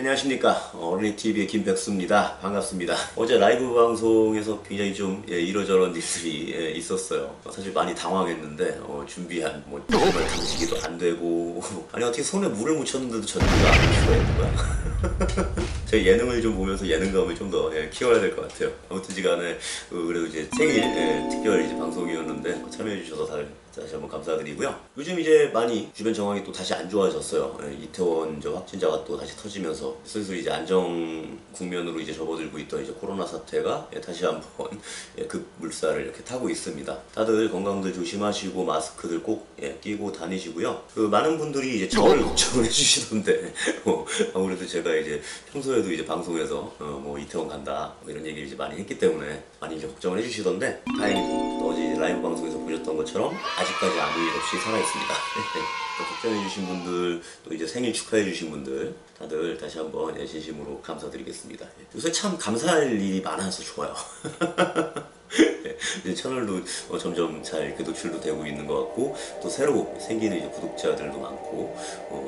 안녕하십니까. 어린이TV의 김백수입니다. 반갑습니다. 어제 라이브 방송에서 굉장히 좀 이러저런 일들이 있었어요. 사실 많이 당황했는데 준비한 정말 당시기도 안 되고 아니 어떻게 손에 물을 묻혔는데도 전기가 안 켜져 있는 거야. 제 예능을 좀 보면서 예능감을 좀 더 키워야 될 것 같아요. 아무튼지 간에 그래도 이제 생일 특별 이제 방송이었는데 참여해 주셔서 다시 한번 감사드리고요. 요즘 이제 많이 주변 정황이 또 다시 안 좋아졌어요. 이태원 확진자가 또 다시 터지면서 슬슬 이제 안정 국면으로 이제 접어들고 있던 이제 코로나 사태가 다시 한번 급물살을 이렇게 타고 있습니다. 다들 건강들 조심하시고 마스크들 꼭 끼고 다니시고요. 많은 분들이 이제 저를 걱정을 해주시던데 아무래도 제가 이제 평소에도 이제 방송에서 뭐 이태원 간다 뭐 이런 얘기를 이제 많이 했기 때문에 많이 이제 걱정을 해주시던데 다행히도 어제 라이브 방송에서 보셨던 것처럼 아직까지 아무 일 없이 살아있습니다. 또 걱정해주신 분들, 또 이제 생일 축하해주신 분들, 다들 다시 한번 진심으로 감사드리겠습니다. 요새 참 감사할 일이 많아서 좋아요. 이제 채널도 점점 잘 이렇게 노출도 되고 있는 것 같고, 또 새로 생기는 이제 구독자들도 많고,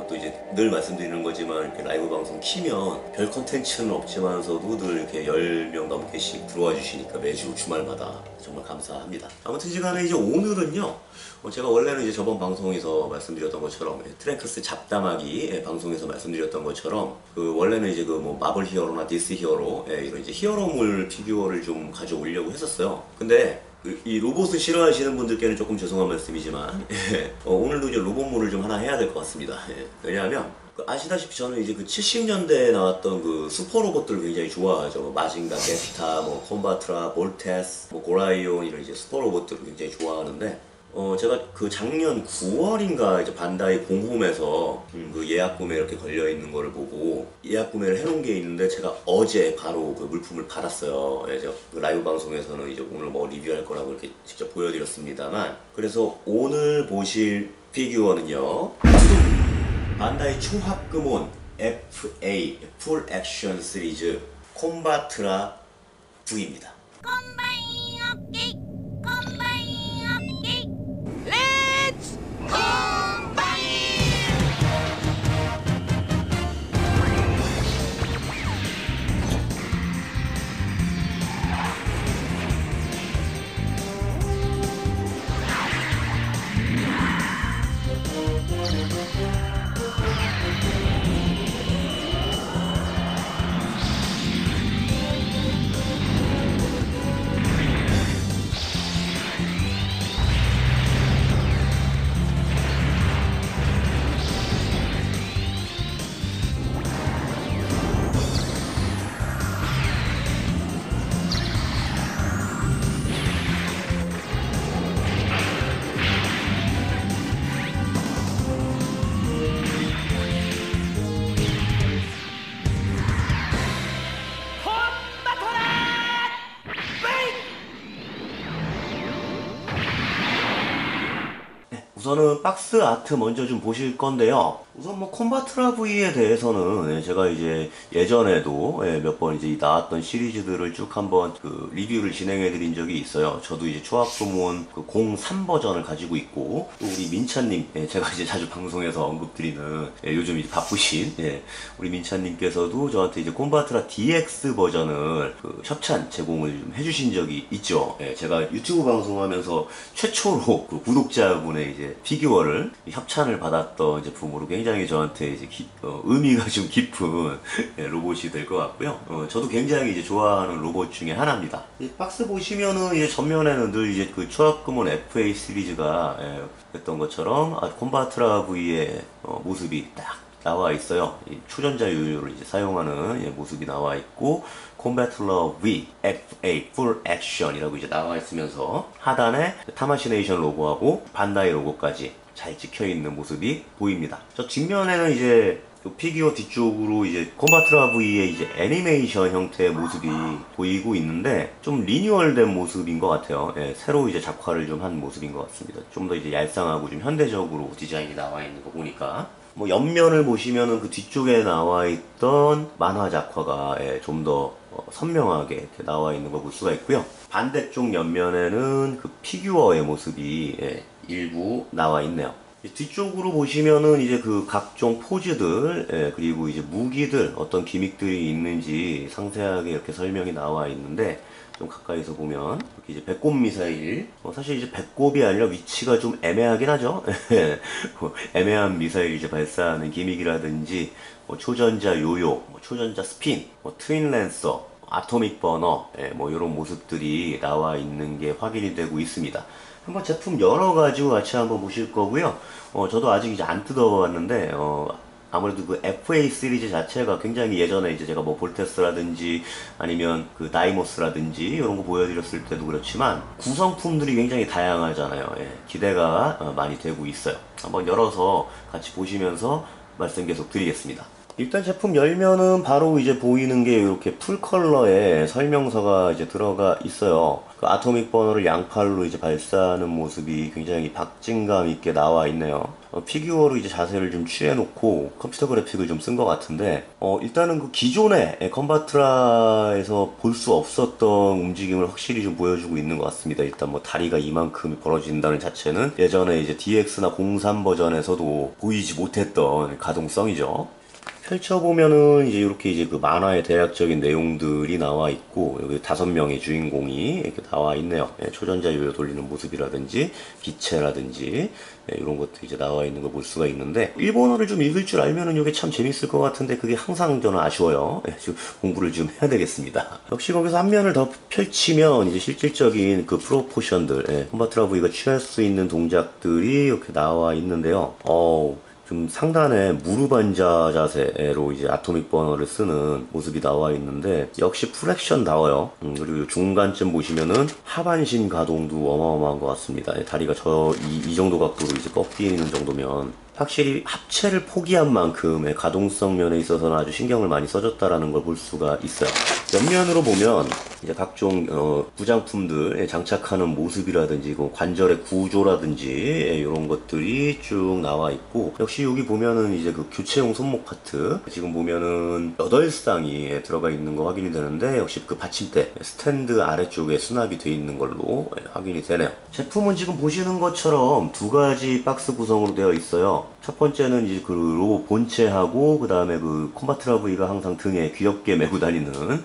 또 이제 늘 말씀드리는 거지만 이렇게 라이브 방송 키면 별 컨텐츠는 없지만서도 늘 이렇게 10명 넘게씩 들어와 주시니까 매주 주말마다 정말 감사합니다. 아무튼 시간에 이제 오늘은요, 제가 원래는 이제 저번 방송에서 말씀드렸던 것처럼 트랭크스 잡담하기 방송에서 말씀드렸던 것처럼 원래는 이제 뭐 마블 히어로나 DC 히어로 이런 이제 히어로물 피규어를 좀 가져오려고 했었어요. 근데 이 로봇을 싫어하시는 분들께는 조금 죄송한 말씀이지만 오늘도 이제 로봇물을 좀 하나 해야 될 것 같습니다. 왜냐하면 아시다시피 저는 이제 70년대에 나왔던 슈퍼 로봇들을 굉장히 좋아하죠. 마징가, 게스타, 콤바트라, 볼테스, 고라이온 이런 이제 슈퍼 로봇들을 굉장히 좋아하는데 제가 작년 9월인가 이제 반다이 공홈에서 예약 구매 이렇게 걸려 있는 거를 보고 예약 구매를 해놓은 게 있는데 제가 어제 바로 그 물품을 받았어요. 제가 라이브 방송에서는 이제 오늘 뭐 리뷰할 거라고 이렇게 직접 보여드렸습니다만 그래서 오늘 보실 피규어는요. 반다이 초합금온 FA 풀 액션 시리즈 콤바트라 V입니다. 우선은 박스 아트 먼저 좀 보실 건데요. 우선 콤바트라 V에 대해서는 제가 이제 예전에도 몇 번 이제 나왔던 시리즈들을 쭉 한번 리뷰를 진행해 드린 적이 있어요. 저도 이제 초합금온 03 버전을 가지고 있고 또 우리 민찬님 제가 이제 자주 방송에서 언급드리는 요즘 이제 바쁘신 우리 민찬님께서도 저한테 이제 콤바트라 DX 버전을 협찬 제공을 좀 해주신 적이 있죠. 제가 유튜브 방송하면서 최초로 구독자분의 이제 피규어를 협찬을 받았던 제품으로 굉장히 저한테 이제 의미가 좀 깊은 로봇이 될 것 같고요. 저도 굉장히 이제 좋아하는 로봇 중에 하나입니다. 이 박스 보시면은 이제 전면에는 늘 이제 초합금온 FA 시리즈가 했던 것처럼 콤바트라 V의 모습이 딱 나와 있어요. 이 초전자 유효를 이제 사용하는 모습이 나와 있고 콤바트라 V FA 풀 액션이라고 이제 나와 있으면서 하단에 타마시네이션 로고하고 반다이 로고까지 잘 찍혀 있는 모습이 보입니다. 저 뒷면에는 이제 피규어 뒤쪽으로 이제 콤바트라 V의 이제 애니메이션 형태의 모습이 보이고 있는데 좀 리뉴얼된 모습인 것 같아요. 새로 이제 작화를 좀 한 모습인 것 같습니다. 좀 더 이제 얄쌍하고 좀 현대적으로 디자인이 나와 있는 거 보니까 옆면을 보시면은 그 뒤쪽에 나와 있던 만화 작화가 좀 더 선명하게 이렇게 나와 있는 걸 볼 수가 있고요. 반대쪽 옆면에는 그 피규어의 모습이 일부 나와 있네요. 뒤쪽으로 보시면은 이제 그 각종 포즈들, 그리고 이제 무기들, 어떤 기믹들이 있는지 상세하게 이렇게 설명이 나와 있는데, 좀 가까이서 보면, 이렇게 이제 배꼽 미사일, 사실 이제 배꼽이 아니라 위치가 좀 애매하긴 하죠. 애매한 미사일 이제 발사하는 기믹이라든지, 초전자 요요, 초전자 스핀, 트윈 랜서, 아토믹 버너, 뭐 이런 모습들이 나와 있는 게 확인이 되고 있습니다. 한번 제품 열어가지고 같이 한번 보실 거고요. 저도 아직 이제 안 뜯어봤는데, 아무래도 그 FA 시리즈 자체가 굉장히 예전에 이제 제가 뭐 볼테스라든지 아니면 그 다이모스라든지 이런 거 보여드렸을 때도 그렇지만 구성품들이 굉장히 다양하잖아요. 기대가 많이 되고 있어요. 한번 열어서 같이 보시면서 말씀 계속 드리겠습니다. 일단 제품 열면은 바로 이제 보이는 게 이렇게 풀 컬러의 설명서가 이제 들어가 있어요. 그 아토믹 버너를 양팔로 이제 발사하는 모습이 굉장히 박진감 있게 나와 있네요. 피규어로 이제 자세를 좀 취해놓고 컴퓨터 그래픽을 좀 쓴 것 같은데, 일단은 그 기존의 컨바트라에서 볼 수 없었던 움직임을 확실히 좀 보여주고 있는 것 같습니다. 일단 뭐 다리가 이만큼 벌어진다는 자체는 예전에 이제 DX나 03 버전에서도 보이지 못했던 가동성이죠. 펼쳐보면은 이제 이렇게 이제 그 만화의 대략적인 내용들이 나와 있고, 여기 5명의 주인공이 이렇게 나와 있네요. 초전자 요요 돌리는 모습이라든지 기체라든지 이런 것도 이제 나와 있는 거 볼 수가 있는데, 일본어를 좀 읽을 줄 알면은 이게 참 재밌을 것 같은데 그게 항상 저는 아쉬워요. 지금 공부를 좀 해야 되겠습니다. 역시 거기서 한 면을 더 펼치면 이제 실질적인 그 프로포션들, 콤바트라브이가 취할 수 있는 동작들이 이렇게 나와 있는데요. 좀 상단에 무릎 앉아 자세로 이제 아토믹 버너를 쓰는 모습이 나와 있는데, 역시 풀액션 나와요. 그리고 중간쯤 보시면은 하반신 가동도 어마어마한 것 같습니다. 다리가 이 정도 각도로 이제 꺾이는 정도면 확실히 합체를 포기한 만큼의 가동성 면에 있어서는 아주 신경을 많이 써줬다라는 걸 볼 수가 있어요. 옆면으로 보면 이제 각종 부장품들 장착하는 모습이라든지 관절의 구조라든지 이런 것들이 쭉 나와 있고, 역시 여기 보면은 이제 그 교체용 손목 파트 지금 보면은 8쌍이 들어가 있는 거 확인이 되는데, 역시 그 받침대 스탠드 아래쪽에 수납이 되어 있는 걸로 확인이 되네요. 제품은 지금 보시는 것처럼 두 가지 박스 구성으로 되어 있어요. 첫 번째는 이제 그 로봇 본체하고, 그 다음에 그 콤바트라브이가 항상 등에 귀엽게 메고 다니는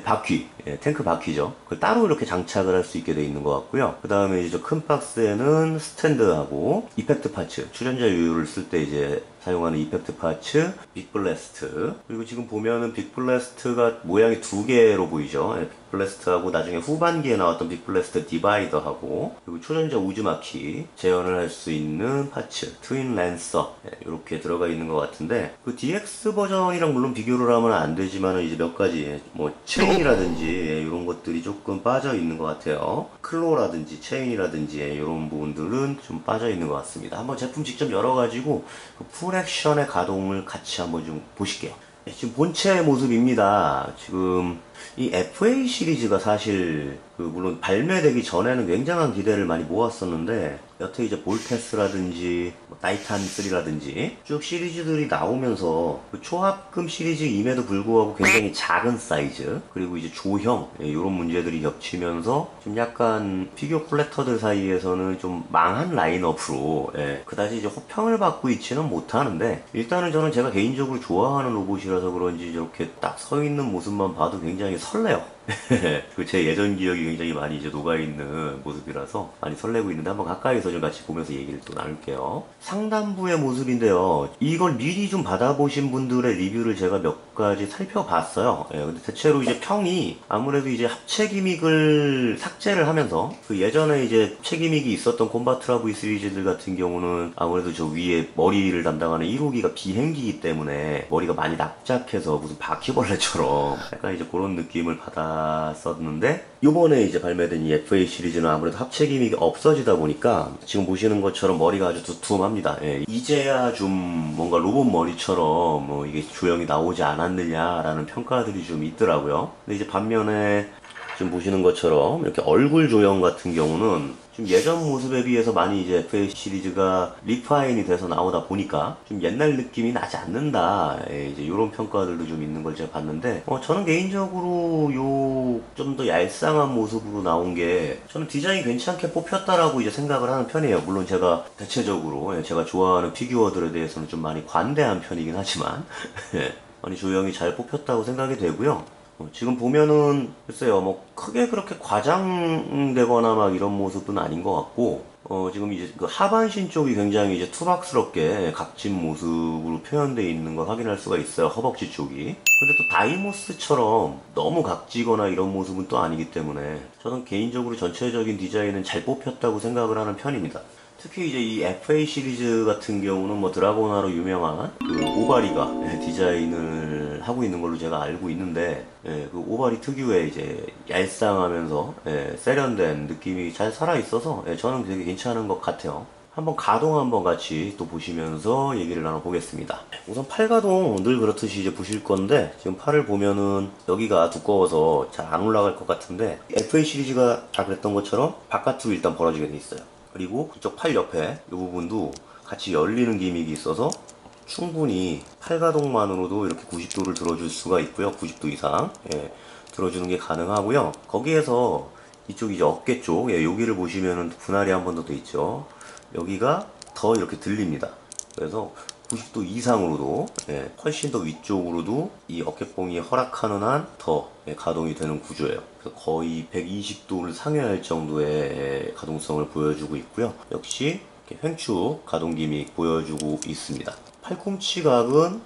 바퀴, 탱크 바퀴죠. 그걸 따로 이렇게 장착을 할 수 있게 되어 있는 것 같고요. 그 다음에 이제 큰 박스에는 스탠드하고 이펙트 파츠, 출연자 요요를 쓸 때 이제 사용하는 이펙트 파츠, 빅블래스트, 그리고 지금 보면은 빅블래스트가 모양이 2개로 보이죠. 빅블래스트하고 나중에 후반기에 나왔던 빅블래스트 디바이더하고, 그리고 초전자 우즈마키 재현을 할 수 있는 파츠, 트윈 랜서, 이렇게 들어가 있는 것 같은데, 그 DX 버전이랑 물론 비교를 하면 안 되지만 이제 몇 가지 뭐 체인이라든지 이런 것들이 조금 빠져 있는 것 같아요. 클로라든지 체인이라든지 이런 부분들은 좀 빠져 있는 것 같습니다. 한번 제품 직접 열어가지고 그 풀액션의 가동을 같이 한번 좀 보실게요. 지금 본체 모습입니다. 지금 이 FA 시리즈가 사실 물론 발매되기 전에는 굉장한 기대를 많이 모았었는데, 여태 이제 볼테스라든지 타이탄 3라든지 쭉 시리즈들이 나오면서 그 초합금 시리즈임에도 불구하고 굉장히 작은 사이즈, 그리고 이제 조형 이런 문제들이 겹치면서 좀 약간 피규어 콜렉터들 사이에서는 좀 망한 라인업으로 그다지 이제 호평을 받고 있지는 못하는데, 일단은 저는 제가 개인적으로 좋아하는 로봇이라서 그런지 이렇게 딱 서 있는 모습만 봐도 굉장히 설레요. 제 예전 기억이 굉장히 많이 이제 녹아있는 모습이라서 많이 설레고 있는데, 한번 가까이서 좀 같이 보면서 얘기를 또 나눌게요. 상단부의 모습인데요. 이걸 미리 좀 받아보신 분들의 리뷰를 제가 몇 가지 살펴봤어요. 근데 대체로 이제 평이 아무래도 이제 합체 기믹을 삭제를 하면서, 그 예전에 이제 합체 기믹이 있었던 콤바트라브이 시리즈들 같은 경우는 아무래도 저 위에 머리를 담당하는 1호기가 비행기이기 때문에 머리가 많이 납작해서 무슨 바퀴벌레처럼 약간 이제 그런 느낌을 받았었는데, 요번에 이제 발매된 이 FA 시리즈는 아무래도 합체 기믹이 없어지다 보니까 지금 보시는 것처럼 머리가 아주 두툼합니다. 이제야 좀 뭔가 로봇 머리처럼 이게 조형이 나오지 않았느냐라는 평가들이 좀 있더라고요. 근데 이제 반면에 지금 보시는 것처럼 이렇게 얼굴 조형 같은 경우는 좀 예전 모습에 비해서 많이 이제 FA 시리즈가 리파인이 돼서 나오다 보니까 좀 옛날 느낌이 나지 않는다. 예, 이제 이런 평가들도 좀 있는 걸 제가 봤는데, 저는 개인적으로 요 좀 더 얄쌍한 모습으로 나온 게 저는 디자인이 괜찮게 뽑혔다라고 이제 생각을 하는 편이에요. 물론 제가 대체적으로 제가 좋아하는 피규어들에 대해서는 좀 많이 관대한 편이긴 하지만 예, 많이 조형이 잘 뽑혔다고 생각이 되고요. 지금 보면은 글쎄요 뭐 크게 그렇게 과장되거나 막 이런 모습은 아닌 것 같고 지금 이제 그 하반신 쪽이 굉장히 이제 투박스럽게 각진 모습으로 표현되어 있는 걸 확인할 수가 있어요. 허벅지 쪽이. 근데 또 다이모스처럼 너무 각지거나 이런 모습은 또 아니기 때문에 저는 개인적으로 전체적인 디자인은 잘 뽑혔다고 생각을 하는 편입니다. 특히 이제 이 FA 시리즈 같은 경우는 뭐 드라고나로 유명한 그 오바리가 디자인을 하고 있는 걸로 제가 알고 있는데, 그 오바리 특유의 이제 얄쌍하면서 세련된 느낌이 잘 살아 있어서 저는 되게 괜찮은 것 같아요. 한번 가동 한번 같이 또 보시면서 얘기를 나눠보겠습니다. 우선 팔 가동 늘 그렇듯이 이제 보실 건데, 지금 팔을 보면은 여기가 두꺼워서 잘 안 올라갈 것 같은데, FA 시리즈가 다 그랬던 것처럼 바깥으로 일단 벌어지게 돼 있어요. 그리고 이쪽 팔 옆에 이 부분도 같이 열리는 기믹이 있어서 충분히 팔 가동만으로도 이렇게 90도를 들어줄 수가 있고요. 90도 이상 들어주는 게 가능하고요. 거기에서 이쪽 이제 어깨 쪽 여기를 보시면은 분할이 한 번 더 돼 있죠. 여기가 더 이렇게 들립니다. 그래서 90도 이상으로도 훨씬 더 위쪽으로도 이 어깨뽕이 허락하는 한 더 가동이 되는 구조예요. 그래서 거의 120도를 상회할 정도의 가동성을 보여주고 있고요. 역시 이렇게 횡축 가동 기믹 보여주고 있습니다. 팔꿈치 각은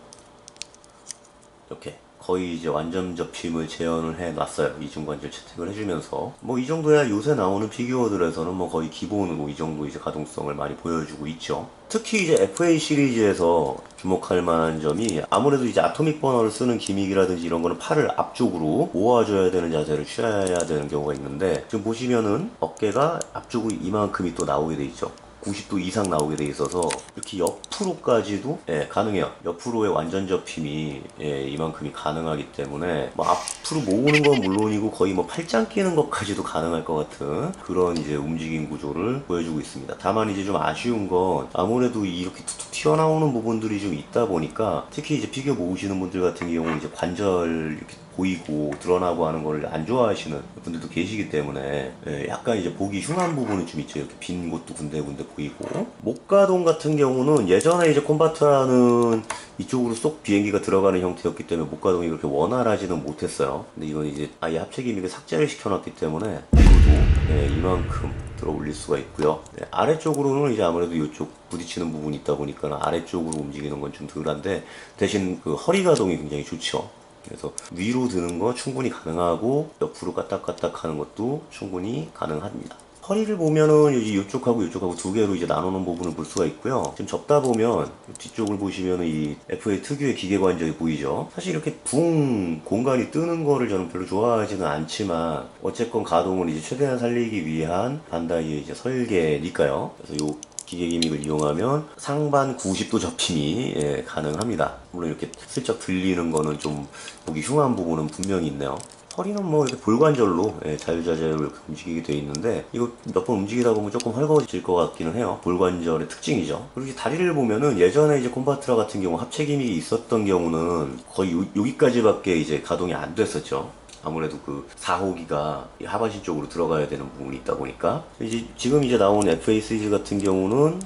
이렇게 거의 이제 완전 접힘을 재현을 해 놨어요. 이중관절 채택을 해주면서 뭐 이 정도야 요새 나오는 피규어들에서는 뭐 거의 기본으로 이 정도 이제 가동성을 많이 보여주고 있죠. 특히 이제 FA 시리즈에서 주목할 만한 점이 아무래도 이제 아토믹 버너를 쓰는 기믹이라든지 이런 거는 팔을 앞쪽으로 모아줘야 되는 자세를 취해야 되는 경우가 있는데, 지금 보시면은 어깨가 앞쪽으로 이만큼이 또 나오게 돼 있죠. 90도 이상 나오게 돼 있어서 이렇게 옆으로까지도 가능해요. 옆으로의 완전 접힘이 이만큼이 가능하기 때문에 뭐 앞으로 모으는 건 물론이고 거의 뭐 팔짱 끼는 것까지도 가능할 것 같은 그런 이제 움직임 구조를 보여주고 있습니다. 다만 이제 좀 아쉬운 건 아무래도 이렇게 툭툭 튀어나오는 부분들이 좀 있다 보니까, 특히 이제 피규어 모으시는 분들 같은 경우 이제 관절 이렇게 보이고 드러나고 하는 걸 안 좋아하시는 분들도 계시기 때문에 약간 이제 보기 흉한 부분이 좀 있죠. 이렇게 빈 곳도 군데군데 보이고. 목가동 같은 경우는 예전에 이제 콤바트라는 이쪽으로 쏙 비행기가 들어가는 형태였기 때문에 목가동이 그렇게 원활하지는 못했어요. 근데 이건 이제 아예 합체 기믹을 삭제를 시켜놨기 때문에 이것도 이만큼 들어 올릴 수가 있고요. 아래쪽으로는 이제 아무래도 이쪽 부딪히는 부분이 있다 보니까 아래쪽으로 움직이는 건 좀 덜한데, 대신 그 허리 가동이 굉장히 좋죠. 그래서 위로 드는 거 충분히 가능하고 옆으로 까딱까딱 하는 것도 충분히 가능합니다. 허리를 보면은 이쪽하고 이쪽하고 두 개로 이제 나누는 부분을 볼 수가 있고요. 지금 접다 보면 뒤쪽을 보시면은 이 FA 특유의 기계 관절이 보이죠. 사실 이렇게 붕 공간이 뜨는 거를 저는 별로 좋아하지는 않지만 어쨌건 가동을 이제 최대한 살리기 위한 반다이의 이제 설계니까요. 그래서 요 기계 기믹을 이용하면 상반 90도 접힘이 가능합니다. 물론 이렇게 슬쩍 들리는 거는 좀 보기 흉한 부분은 분명히 있네요. 허리는 뭐 이렇게 볼관절로 자유자재로 이렇게 움직이게 되어 있는데, 이거 몇 번 움직이다 보면 조금 헐거워질 것 같기는 해요. 볼관절의 특징이죠. 그리고 이 다리를 보면은 예전에 이제 콤바트라 같은 경우 합체 기믹이 있었던 경우는 거의 여기까지밖에 이제 가동이 안 됐었죠. 아무래도 그 4호기가 하반신 쪽으로 들어가야 되는 부분이 있다 보니까. 이제 지금 이제 나온 FA 시리즈 같은 경우는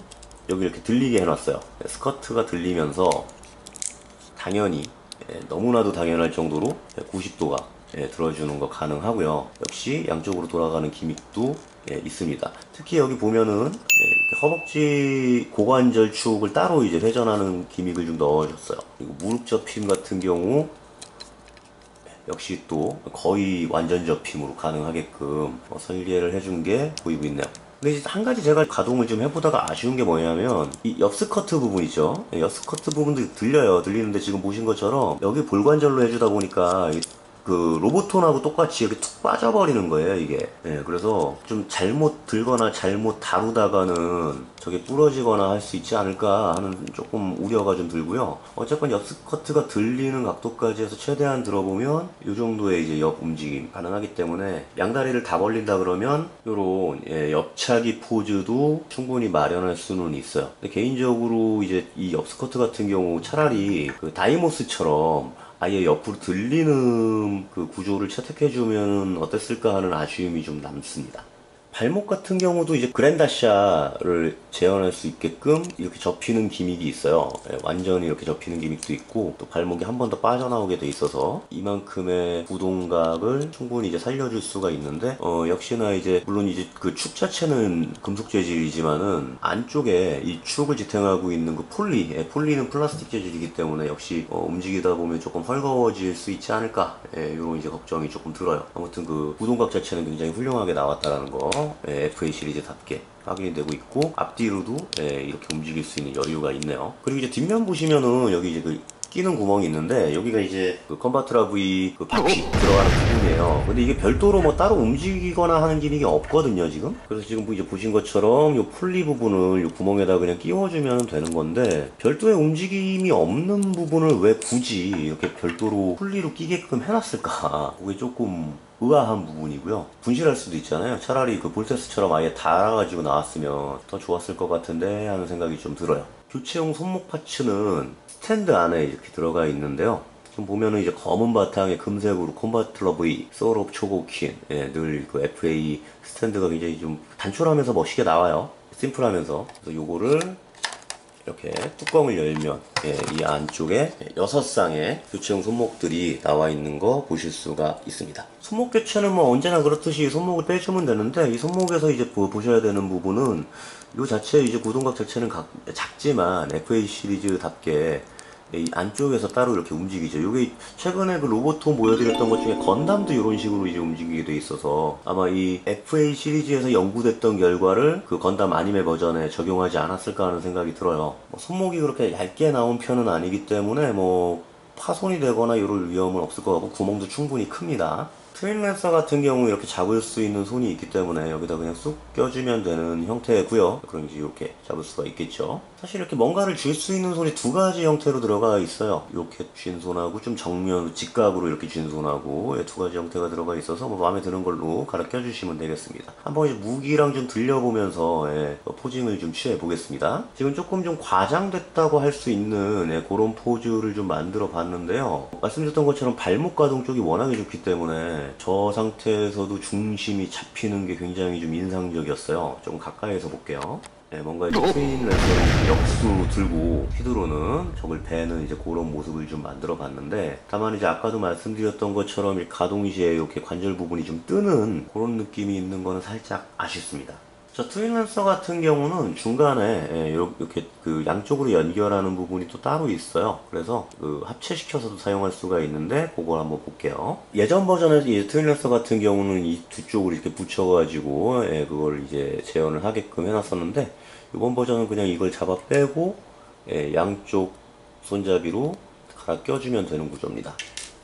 여기 이렇게 들리게 해놨어요. 스커트가 들리면서 당연히 너무나도 당연할 정도로 90도가 들어주는 거 가능하고요. 역시 양쪽으로 돌아가는 기믹도 있습니다. 특히 여기 보면은 허벅지 고관절 축을 따로 이제 회전하는 기믹을 좀 넣어줬어요. 그리고 무릎 접힘 같은 경우 역시 또 거의 완전 접힘으로 가능하게끔 설계를 해준 게 보이고 있네요. 근데 이제 한 가지 제가 가동을 좀 해보다가 아쉬운 게 뭐냐면 이 옆스커트 부분 있죠. 옆스커트 부분도 들려요. 들리는데 지금 보신 것처럼 여기 볼관절로 해주다 보니까 그 그 로보톤하고 똑같이 이렇게 툭 빠져버리는 거예요, 이게. 예, 그래서 좀 잘못 들거나 잘못 다루다가는 저게 부러지거나 할 수 있지 않을까 하는 조금 우려가 좀 들고요. 어쨌건 옆 스커트가 들리는 각도까지 해서 최대한 들어보면 이 정도의 이제 옆 움직임 가능하기 때문에 양다리를 다 벌린다 그러면 요런 옆차기 포즈도 충분히 마련할 수는 있어요. 근데 개인적으로 이제 이 옆 스커트 같은 경우 차라리 그 다이모스처럼 아예 옆으로 들리는 그 구조를 채택해주면 어땠을까 하는 아쉬움이 좀 남습니다. 발목 같은 경우도 이제 그랜다샤를 재현할 수 있게끔 이렇게 접히는 기믹이 있어요. 완전히 이렇게 접히는 기믹도 있고 또 발목이 한 번 더 빠져나오게 돼 있어서 이만큼의 구동각을 충분히 이제 살려줄 수가 있는데 역시나 이제 물론 이제 그 축 자체는 금속 재질이지만은 안쪽에 이 축을 지탱하고 있는 그 폴리는 플라스틱 재질이기 때문에 역시 움직이다 보면 조금 헐거워질 수 있지 않을까 이런 이제 걱정이 조금 들어요. 아무튼 그 구동각 자체는 굉장히 훌륭하게 나왔다라는 거 FA 시리즈답게 확인이 되고 있고 앞뒤로도 이렇게 움직일 수 있는 여유가 있네요. 그리고 이제 뒷면 보시면은 여기 이제 그 끼는 구멍이 있는데 여기가 이제 그 컨바트라 V 그 바퀴 들어가는 부분이에요. 근데 이게 별도로 뭐 따로 움직이거나 하는 기능이 없거든요, 지금. 그래서 지금 뭐 이제 보신 것처럼 이 폴리 부분을 이 구멍에다 그냥 끼워주면 되는 건데 별도의 움직임이 없는 부분을 왜 굳이 이렇게 별도로 폴리로 끼게끔 해놨을까? 그게 조금 의아한 부분이고요. 분실할 수도 있잖아요. 차라리 그 볼테스처럼 아예 달아가지고 나왔으면 더 좋았을 것 같은데 하는 생각이 좀 들어요. 교체용 손목 파츠는 스탠드 안에 이렇게 들어가 있는데요. 지금 보면은 이제 검은 바탕에 금색으로 콤바틀러 V, 소울 오브 초고킨, 늘 그 FA 스탠드가 굉장히 좀 단촐하면서 멋있게 나와요. 심플하면서. 그래서 요거를 이렇게 뚜껑을 열면 이 안쪽에 6쌍의 교체용 손목들이 나와 있는 거 보실 수가 있습니다. 손목 교체는 뭐 언제나 그렇듯이 손목을 빼주면 되는데 이 손목에서 이제 보셔야 되는 부분은 이 자체 이제 구동각 자체는 작지만 FA 시리즈답게 이 안쪽에서 따로 이렇게 움직이죠. 이게 최근에 그 로보톤 보여드렸던 것 중에 건담도 이런 식으로 이제 움직이게 돼 있어서 아마 이 FA 시리즈에서 연구됐던 결과를 그 건담 아니메 버전에 적용하지 않았을까 하는 생각이 들어요. 뭐 손목이 그렇게 얇게 나온 편은 아니기 때문에 뭐 파손이 되거나 이럴 위험은 없을 것 같고 구멍도 충분히 큽니다. 트윈 랜서 같은 경우 이렇게 잡을 수 있는 손이 있기 때문에 여기다 그냥 쑥 껴주면 되는 형태고요. 그럼 이제 이렇게 잡을 수가 있겠죠. 사실 이렇게 뭔가를 쥘 수 있는 손이 두 가지 형태로 들어가 있어요. 이렇게 쥔 손하고 좀 정면 직각으로 이렇게 쥔 손하고 두 가지 형태가 들어가 있어서 뭐 마음에 드는 걸로 갈아 껴주시면 되겠습니다. 한번 이제 무기랑 좀 들려보면서 포징을 좀 취해 보겠습니다. 지금 조금 좀 과장됐다고 할 수 있는 그런 포즈를 좀 만들어 봤는데요. 말씀드렸던 것처럼 발목 가동 쪽이 워낙에 좋기 때문에 저 상태에서도 중심이 잡히는 게 굉장히 좀 인상적이었어요. 좀 가까이서 볼게요. 뭔가 이제 트윈 랜서를 역수 들고 휘두르는 적을 베는 이제 그런 모습을 좀 만들어 봤는데 다만 이제 아까도 말씀드렸던 것처럼 가동 시에 이렇게 관절 부분이 좀 뜨는 그런 느낌이 있는 거는 살짝 아쉽습니다. 저 트윈 랜서 같은 경우는 중간에 이렇게 그 양쪽으로 연결하는 부분이 또 따로 있어요. 그래서 그 합체시켜서도 사용할 수가 있는데 그걸 한번 볼게요. 예전 버전에서 이 트윈 랜서 같은 경우는 이 두 쪽을 이렇게 붙여가지고 그걸 이제 재현을 하게끔 해놨었는데 이번 버전은 그냥 이걸 잡아 빼고 양쪽 손잡이로 갈아 껴주면 되는 구조입니다.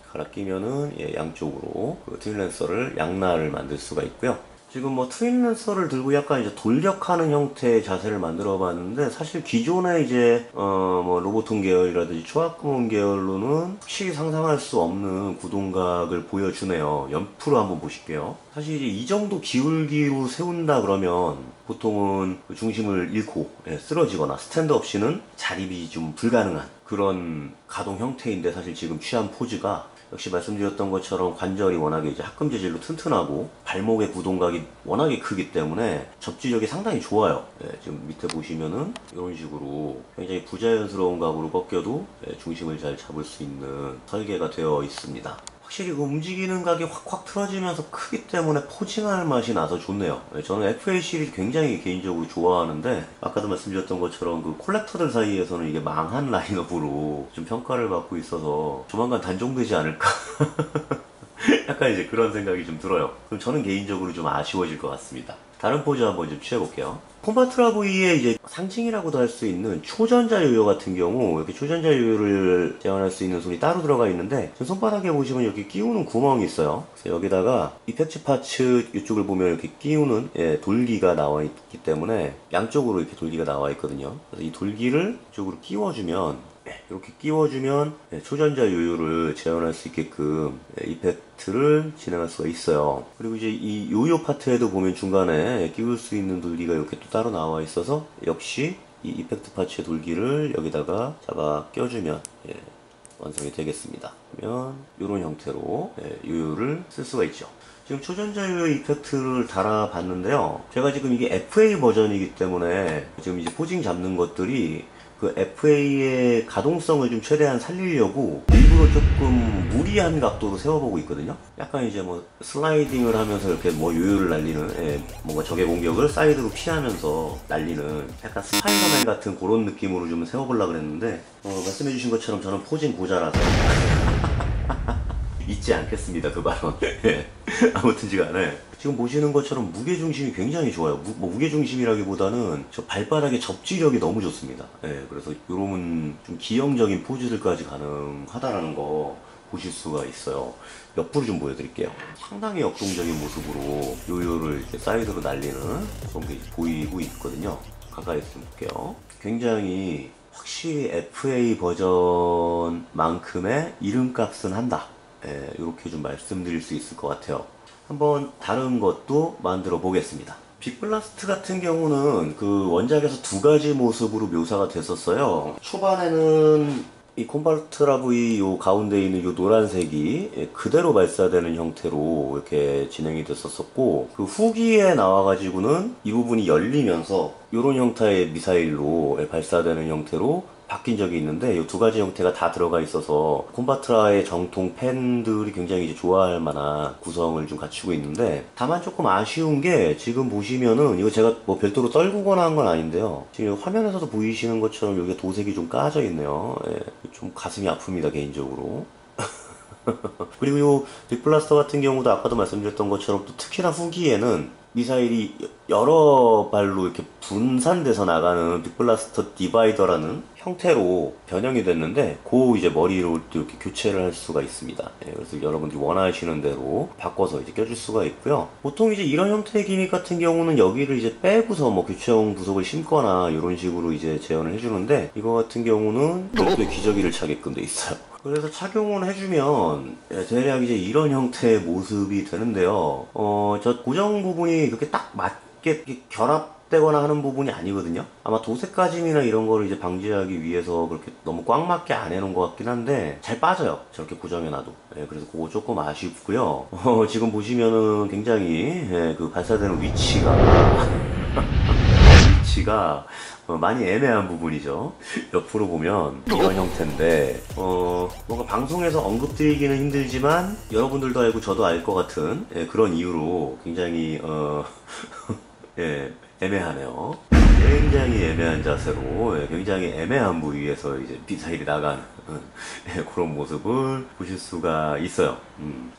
갈아 끼면은 양쪽으로 그 트윈 랜서를 양날을 만들 수가 있고요. 지금 뭐 트윈 랜서를 들고 약간 이제 돌격하는 형태의 자세를 만들어 봤는데 사실 기존의 이제 뭐 로보톤 계열이라든지 초합구몬 계열로는 확실히 상상할 수 없는 구동각을 보여주네요. 옆으로 한번 보실게요. 사실 이제 이 정도 기울기로 세운다 그러면 보통은 그 중심을 잃고 쓰러지거나 스탠드 없이는 자립이 좀 불가능한 그런 가동 형태인데 사실 지금 취한 포즈가 역시 말씀드렸던 것처럼 관절이 워낙에 이제 합금 재질로 튼튼하고 발목의 구동각이 워낙에 크기 때문에 접지력이 상당히 좋아요. 지금 밑에 보시면은 이런 식으로 굉장히 부자연스러운 각으로 꺾여도 중심을 잘 잡을 수 있는 설계가 되어 있습니다. 확실히 그 움직이는 각이 확확 틀어지면서 크기 때문에 포징할 맛이 나서 좋네요. 저는 FA 시리즈 굉장히 개인적으로 좋아하는데 아까도 말씀드렸던 것처럼 그 콜렉터들 사이에서는 이게 망한 라인업으로 좀 평가를 받고 있어서 조만간 단종되지 않을까 약간 이제 그런 생각이 좀 들어요. 그럼 저는 개인적으로 좀 아쉬워질 것 같습니다. 다른 포즈 한번 좀 취해볼게요. 콤바트라브이의 이제 상징이라고도 할 수 있는 초전자 요요 같은 경우 이렇게 초전자 요요를 재현할 수 있는 손이 따로 들어가 있는데 손바닥에 보시면 이렇게 끼우는 구멍이 있어요. 그래서 여기다가 이펙트 파츠 이쪽을 보면 이렇게 끼우는 돌기가 나와 있기 때문에 양쪽으로 이렇게 돌기가 나와 있거든요. 그래서 이 돌기를 이쪽으로 끼워주면 이렇게 끼워주면 초전자 요요를 재현할 수 있게끔 이펙트를 진행할 수가 있어요. 그리고 이제 이 요요 파트에도 보면 중간에 끼울 수 있는 돌기가 이렇게 또 따로 나와 있어서 역시 이 이펙트 파츠의 돌기를 여기다가 잡아 껴주면 완성이 되겠습니다. 그러면 이런 형태로 요요를 쓸 수가 있죠. 지금 초전자 요요 이펙트를 달아봤는데요. 제가 지금 이게 FA 버전이기 때문에 지금 이제 포징 잡는 것들이 그 FA의 가동성을 좀 최대한 살리려고 일부러 조금 무리한 각도로 세워보고 있거든요. 약간 이제 뭐 슬라이딩을 하면서 이렇게 뭐 요요를 날리는 뭔가 적의 공격을 사이드로 피하면서 날리는 약간 스파이더맨 같은 그런 느낌으로 좀 세워보려고 그랬는데 말씀해주신 것처럼 저는 포징 고자라서 잊지 않겠습니다, 그 발언. 아무튼지간에 지금 보시는 것처럼 무게중심이 굉장히 좋아요. 무게중심이라기보다는 저 발바닥의 접지력이 너무 좋습니다. 그래서 이런 좀 기형적인 포즈들까지 가능하다라는 거 보실 수가 있어요. 옆으로 좀 보여드릴게요. 상당히 역동적인 모습으로 요요를 이렇게 사이드로 날리는 그런 게 보이고 있거든요. 가까이서 좀 볼게요. 굉장히 확실히 FA 버전만큼의 이름값은 한다. 이렇게 좀 말씀드릴 수 있을 것 같아요. 한번 다른 것도 만들어 보겠습니다. 빅블라스트 같은 경우는 그 원작에서 두 가지 모습으로 묘사가 됐었어요. 초반에는 이 콤바트라브이 요 가운데 있는 요 노란색이 그대로 발사되는 형태로 이렇게 진행이 됐었었고, 그 후기에 나와가지고는 이 부분이 열리면서 이런 형태의 미사일로 발사되는 형태로 바뀐 적이 있는데 이 두 가지 형태가 다 들어가 있어서 콤바트라의 정통 팬들이 굉장히 이제 좋아할 만한 구성을 좀 갖추고 있는데, 다만 조금 아쉬운 게 지금 보시면은 이거 제가 뭐 별도로 떨구거나 한 건 아닌데요. 지금 화면에서도 보이시는 것처럼 여기 도색이 좀 까져 있네요. 좀 가슴이 아픕니다, 개인적으로. 그리고 요 빅블라스터 같은 경우도 아까도 말씀드렸던 것처럼 또 특히나 후기에는 미사일이 여러 발로 이렇게 분산돼서 나가는 빅블라스터 디바이더라는 형태로 변형이 됐는데, 그 이제 머리로 이렇게 교체를 할 수가 있습니다. 그래서 여러분들이 원하시는 대로 바꿔서 이제 껴줄 수가 있고요. 보통 이제 이런 형태의 기믹 같은 경우는 여기를 이제 빼고서 뭐 교체용 부속을 심거나 이런 식으로 이제 재현을 해주는데, 이거 같은 경우는 별도의 기저귀를 차게끔 돼 있어요. 그래서 착용을 해주면 대략 이제 이런 형태의 모습이 되는데요. 저 고정 부분이 그렇게 딱 맞게 이렇게 결합되거나 하는 부분이 아니거든요. 아마 도색 까짐이나 이런 거를 이제 방지하기 위해서 그렇게 너무 꽉 맞게 안 해놓은 것 같긴 한데 잘 빠져요, 저렇게 고정해놔도. 그래서 그거 조금 아쉽고요. 지금 보시면은 굉장히 그 발사되는 위치가 많이 애매한 부분이죠. 옆으로 보면 이런 형태인데 뭔가 방송에서 언급드리기는 힘들지만 여러분들도 알고 저도 알 것 같은 그런 이유로 굉장히 애매하네요. 굉장히 애매한 자세로 굉장히 애매한 부위에서 이제 미사일이 나가는 그런 모습을 보실 수가 있어요.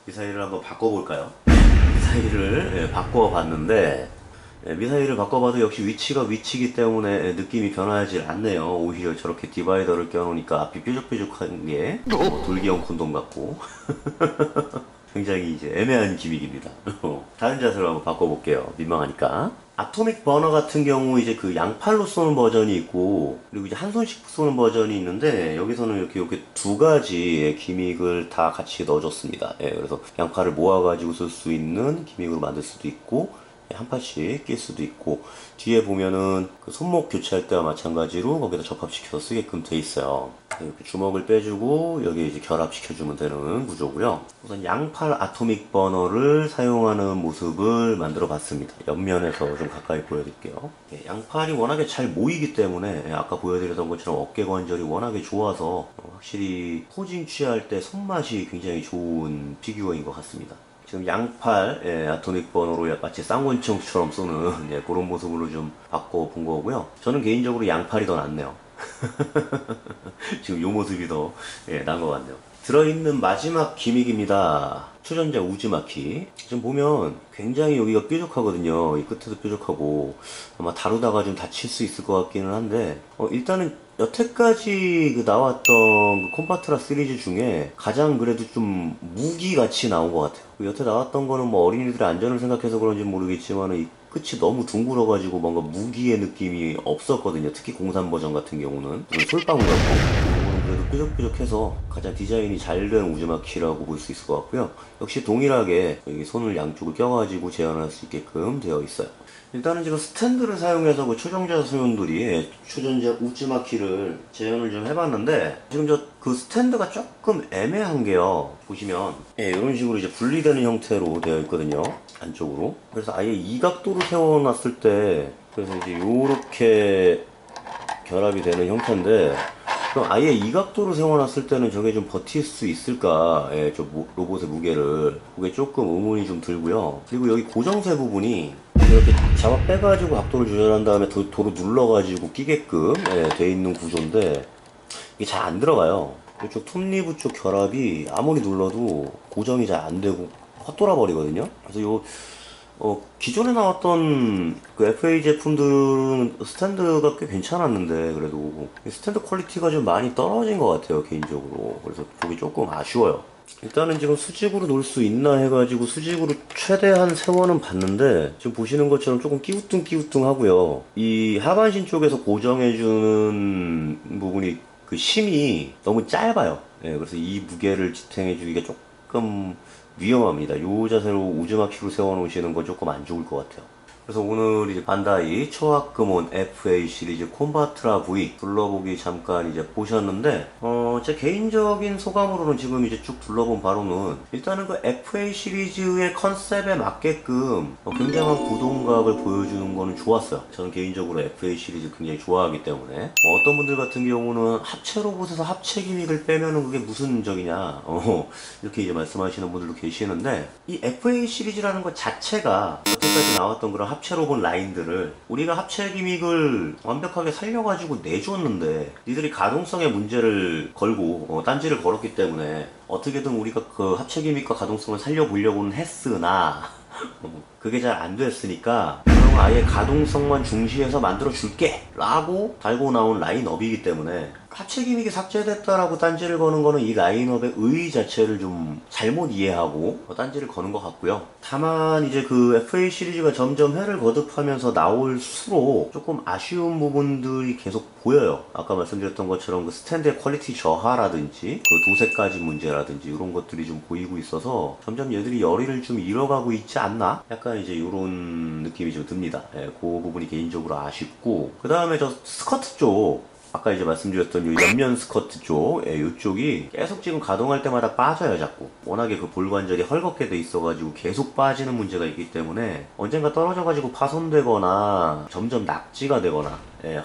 미사일을 한번 바꿔볼까요? 미사일을 바꿔봤는데 미사일을 바꿔봐도 역시 위치가 위치이기 때문에 느낌이 변하지 않네요. 오히려 저렇게 디바이더를 껴놓으니까 앞이 뾰족뾰족한 게 돌기형 콘돔 같고 굉장히 이제 애매한 기믹입니다. 다른 자세로 한번 바꿔볼게요. 민망하니까. 아토믹 버너 같은 경우 이제 그 양팔로 쏘는 버전이 있고, 그리고 이제 한 손씩 쏘는 버전이 있는데, 여기서는 이렇게 두 가지의 기믹을 다 같이 넣어줬습니다. 그래서 양팔을 모아가지고 쓸 수 있는 기믹으로 만들 수도 있고, 한 팔씩 낄 수도 있고, 뒤에 보면은 그 손목 교체할 때와 마찬가지로 거기다 접합시켜서 쓰게끔 돼 있어요. 이렇게 주먹을 빼주고 여기 이제 결합시켜주면 되는 구조고요. 우선 양팔 아토믹 버너를 사용하는 모습을 만들어 봤습니다. 옆면에서 좀 가까이 보여드릴게요. 양팔이 워낙에 잘 모이기 때문에 아까 보여드렸던 것처럼 어깨 관절이 워낙에 좋아서 확실히 포징 취할 때 손맛이 굉장히 좋은 피규어인 것 같습니다. 지금 양팔 아토믹 버너로 마치 쌍권총처럼 쏘는 그런 모습으로 좀 바꿔본 거고요. 저는 개인적으로 양팔이 더 낫네요. 지금 요 모습이 더 나은 것 같네요. 들어있는 마지막 기믹입니다. 초전자 우즈마키. 지금 보면 굉장히 여기가 뾰족하거든요. 이 끝에도 뾰족하고 아마 다루다가 좀 다칠 수 있을 것 같기는 한데 일단은 여태까지 나왔던 그 콤파트라 시리즈 중에 가장 그래도 좀 무기같이 나온 것 같아요. 여태 나왔던 거는 뭐 어린이들의 안전을 생각해서 그런지 모르겠지만 이 끝이 너무 둥글어가지고 뭔가 무기의 느낌이 없었거든요. 특히 03 버전 같은 경우는 솔방울 같고, 그래도 뾰족뾰족해서 가장 디자인이 잘 된 우즈마키라고 볼 수 있을 것 같고요. 역시 동일하게 여기 손을 양쪽을 껴가지고 재현할 수 있게끔 되어 있어요. 일단은 지금 스탠드를 사용해서 그 초전자 소용돌이 초전자 우즈마키를 재현을 좀 해봤는데, 지금 그 스탠드가 조금 애매한 게요. 보시면 이런 식으로 이제 분리되는 형태로 되어 있거든요. 안쪽으로. 그래서 아예 이 각도로 세워놨을 때, 그래서 이제 요렇게 결합이 되는 형태인데, 그럼 아예 이 각도로 세워놨을 때는 저게 좀 버틸 수 있을까? 저 로봇의 무게를. 그게 조금 의문이 좀 들고요. 그리고 여기 고정세 부분이 이렇게 잡아 빼가지고 각도를 조절한 다음에 도로 눌러가지고 끼게끔 돼 있는 구조인데, 이게 잘 안 들어가요. 이쪽 톱니브 쪽 결합이 아무리 눌러도 고정이 잘 안 되고 헛돌아 버리거든요. 그래서 기존에 나왔던 그 FA 제품들은 스탠드가 꽤 괜찮았는데, 그래도 스탠드 퀄리티가 좀 많이 떨어진 것 같아요, 개인적으로. 그래서 그게 조금 아쉬워요. 일단은 지금 수직으로 놓을 수 있나 해가지고 수직으로 최대한 세워는 봤는데, 지금 보시는 것처럼 조금 끼우뚱끼우뚱 하고요. 이 하반신 쪽에서 고정해주는 부분이 그 심이 너무 짧아요. 그래서 이 무게를 지탱해주기가 조금 위험합니다. 요 자세로 우즈마키로 세워놓으시는 건 조금 안 좋을 것 같아요. 그래서 오늘 이제 반다이 초합금온 FA 시리즈 콤바트라 V 둘러보기 잠깐 이제 보셨는데, 제 개인적인 소감으로는 지금 이제 쭉 둘러본 바로는 일단은 그 FA 시리즈의 컨셉에 맞게끔 굉장한 구동각을 보여주는 거는 좋았어요. 저는 개인적으로 FA 시리즈 굉장히 좋아하기 때문에. 어떤 분들 같은 경우는 합체 로봇에서 합체 기믹을 빼면은 그게 무슨 적이냐 이렇게 이제 말씀하시는 분들도 계시는데, 이 FA 시리즈라는 것 자체가 여태까지 나왔던 그런 합체 로봇 라인들을 우리가 합체 기믹을 완벽하게 살려가지고 내줬는데, 니들이 가동성에 문제를 걸고 딴지를 걸었기 때문에 어떻게든 우리가 그 합체 기믹과 가동성을 살려보려고는 했으나 그게 잘 안 됐으니까 그럼 아예 가동성만 중시해서 만들어 줄게 라고 달고 나온 라인업이기 때문에, 합체 기믹이 삭제됐다라고 딴지를 거는 거는 이 라인업의 의의 자체를 좀 잘못 이해하고 딴지를 거는 것 같고요. 다만 이제 그 FA 시리즈가 점점 회를 거듭하면서 나올수록 조금 아쉬운 부분들이 계속 보여요. 아까 말씀드렸던 것처럼 그 스탠드의 퀄리티 저하라든지 그 도색까지 문제라든지 이런 것들이 좀 보이고 있어서 점점 얘들이 열의를 좀 잃어가고 있지 않나? 약간 이제 이런 느낌이 좀 듭니다. 그 부분이 개인적으로 아쉽고, 그 다음에 저 스커트 쪽, 아까 이제 말씀드렸던 이 옆면 스커트 쪽, 이쪽이 계속 지금 가동할 때마다 빠져요, 자꾸. 워낙에 그 볼 관절이 헐겁게 돼 있어가지고 계속 빠지는 문제가 있기 때문에 언젠가 떨어져가지고 파손되거나 점점 낙지가 되거나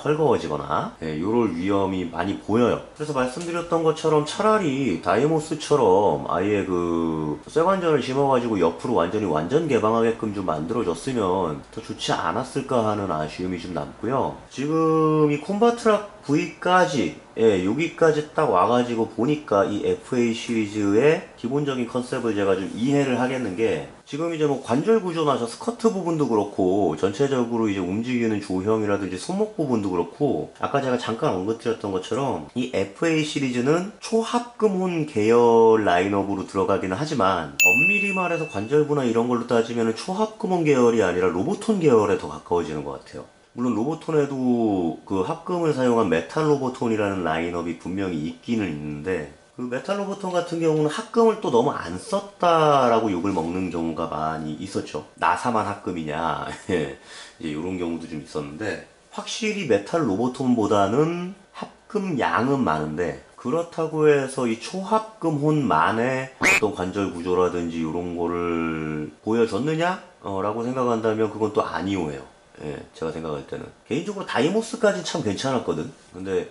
헐거워지거나 요럴 위험이 많이 보여요. 그래서 말씀드렸던 것처럼 차라리 다이모스처럼 아예 그 쇠관절을 심어가지고 옆으로 완전 개방하게끔 좀 만들어줬으면 더 좋지 않았을까 하는 아쉬움이 좀 남고요. 지금 이 콤바트락 V까지 여기까지 딱 와가지고 보니까 이 FA 시리즈의 기본적인 컨셉을 제가 좀 이해를 하겠는 게, 지금 이제 뭐 관절 구조나 저 스커트 부분도 그렇고 전체적으로 이제 움직이는 조형이라든지 손목 부분도 그렇고, 아까 제가 잠깐 언급드렸던 것처럼 이 FA 시리즈는 초합금혼 계열 라인업으로 들어가기는 하지만 엄밀히 말해서 관절부나 이런 걸로 따지면 초합금혼 계열이 아니라 로보톤 계열에 더 가까워지는 것 같아요. 물론 로보톤에도 그 합금을 사용한 메탈 로보톤이라는 라인업이 분명히 있기는 있는데, 그 메탈 로보톤 같은 경우는 합금을 또 너무 안 썼다라고 욕을 먹는 경우가 많이 있었죠. 나사만 합금이냐 이제 이런 경우도 좀 있었는데, 확실히 메탈 로보톤보다는 합금 양은 많은데, 그렇다고 해서 이 초합금혼만의 어떤 관절 구조라든지 이런 거를 보여줬느냐? 라고 생각한다면 그건 또 아니오예요. 제가 생각할 때는 개인적으로 다이모스까지 참 괜찮았거든. 근데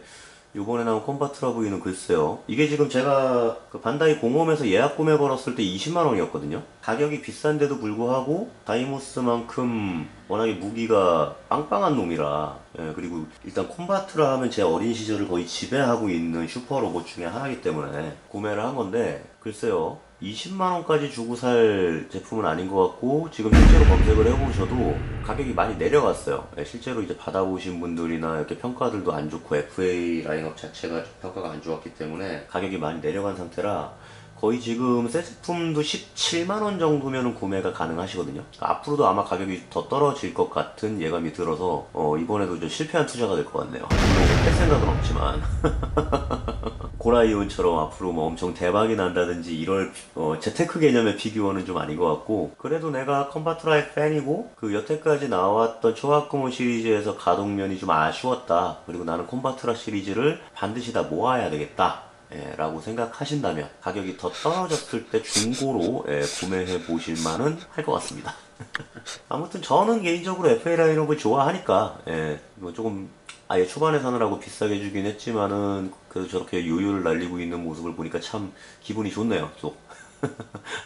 요번에 나온 콤바트라 V는 글쎄요. 이게 지금 제가 그 반다이 공홈에서 예약 구매 걸었을 때 20만원이었거든요. 가격이 비싼데도 불구하고 다이모스만큼 워낙에 무기가 빵빵한 놈이라, 예, 그리고 일단 콤바트라 하면 제 어린 시절을 거의 지배하고 있는 슈퍼 로봇 중에 하나이기 때문에 구매를 한 건데, 글쎄요. 20만원까지 주고 살 제품은 아닌 것 같고, 지금 실제로 검색을 해보셔도 가격이 많이 내려갔어요. 예, 실제로 이제 받아보신 분들이나 이렇게 평가들도 안 좋고, FA 라인업 자체가 평가가 안 좋았기 때문에 가격이 많이 내려간 상태라, 거의 지금 새 제품도 17만원 정도면 구매가 가능하시거든요. 앞으로도 아마 가격이 더 떨어질 것 같은 예감이 들어서, 이번에도 좀 실패한 투자가 될 것 같네요. 물론 뺄 생각은 없지만. 고라이온처럼 앞으로 뭐 엄청 대박이 난다든지 이럴 재테크 개념의 피규어는 좀 아닌 것 같고, 그래도 내가 컴바트라의 팬이고 그 여태까지 나왔던 초합금호 시리즈에서 가동면이 좀 아쉬웠다, 그리고 나는 콤바트라 시리즈를 반드시 다 모아야 되겠다, 예, 라고 생각하신다면 가격이 더 떨어졌을 때 중고로, 예, 구매해 보실 만은 할 것 같습니다. 아무튼 저는 개인적으로 FA 라인업을 좋아하니까, 예, 뭐 조금 아예 초반에 사느라고 비싸게 주긴 했지만은 그래도 저렇게 요요를 날리고 있는 모습을 보니까 참 기분이 좋네요. 또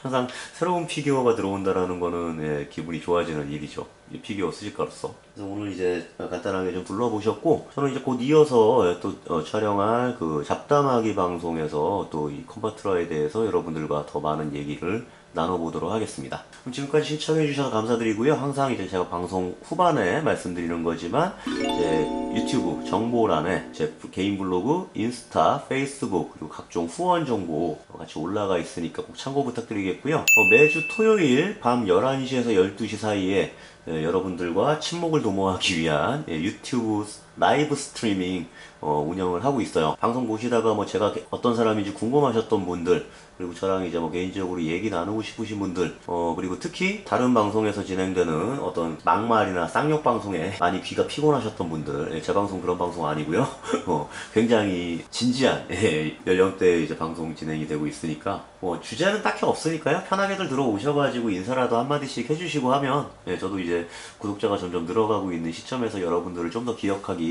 항상 새로운 피규어가 들어온다라는 거는, 예, 기분이 좋아지는 일이죠. 이 피규어 수집가로서. 그래서 오늘 이제 간단하게 좀 둘러보셨고, 저는 이제 곧 이어서, 예, 또 촬영할 그 잡담하기 방송에서 또 이 컴바트라에 대해서 여러분들과 더 많은 얘기를 나눠보도록 하겠습니다. 그럼 지금까지 시청해주셔서 감사드리고요. 항상 이제 제가 방송 후반에 말씀드리는 거지만, 제 유튜브 정보란에 제 개인 블로그, 인스타, 페이스북, 그리고 각종 후원 정보 같이 올라가 있으니까 꼭 참고 부탁드리겠고요. 매주 토요일 밤 11시에서 12시 사이에, 예, 여러분들과 친목을 도모하기 위한, 예, 유튜브 라이브 스트리밍 운영을 하고 있어요. 방송 보시다가 뭐 제가 어떤 사람인지 궁금하셨던 분들, 그리고 저랑 이제 뭐 개인적으로 얘기 나누고 싶으신 분들, 그리고 특히 다른 방송에서 진행되는 어떤 막말이나 쌍욕 방송에 많이 귀가 피곤하셨던 분들, 예, 제 방송 그런 방송 아니고요. 굉장히 진지한, 예, 연령대 이제 방송 진행이 되고 있으니까 뭐 주제는 딱히 없으니까요. 편하게들 들어오셔가지고 인사라도 한마디씩 해주시고 하면, 예, 저도 이제 구독자가 점점 늘어가고 있는 시점에서 여러분들을 좀 더 기억하기,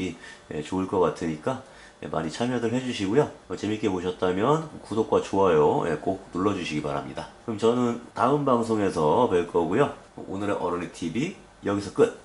예, 좋을 것 같으니까, 예, 많이 참여들 해주시고요. 재밌게 보셨다면 구독과 좋아요, 예, 꼭 눌러주시기 바랍니다. 그럼 저는 다음 방송에서 뵐 거고요. 오늘의 어른이 TV 여기서 끝.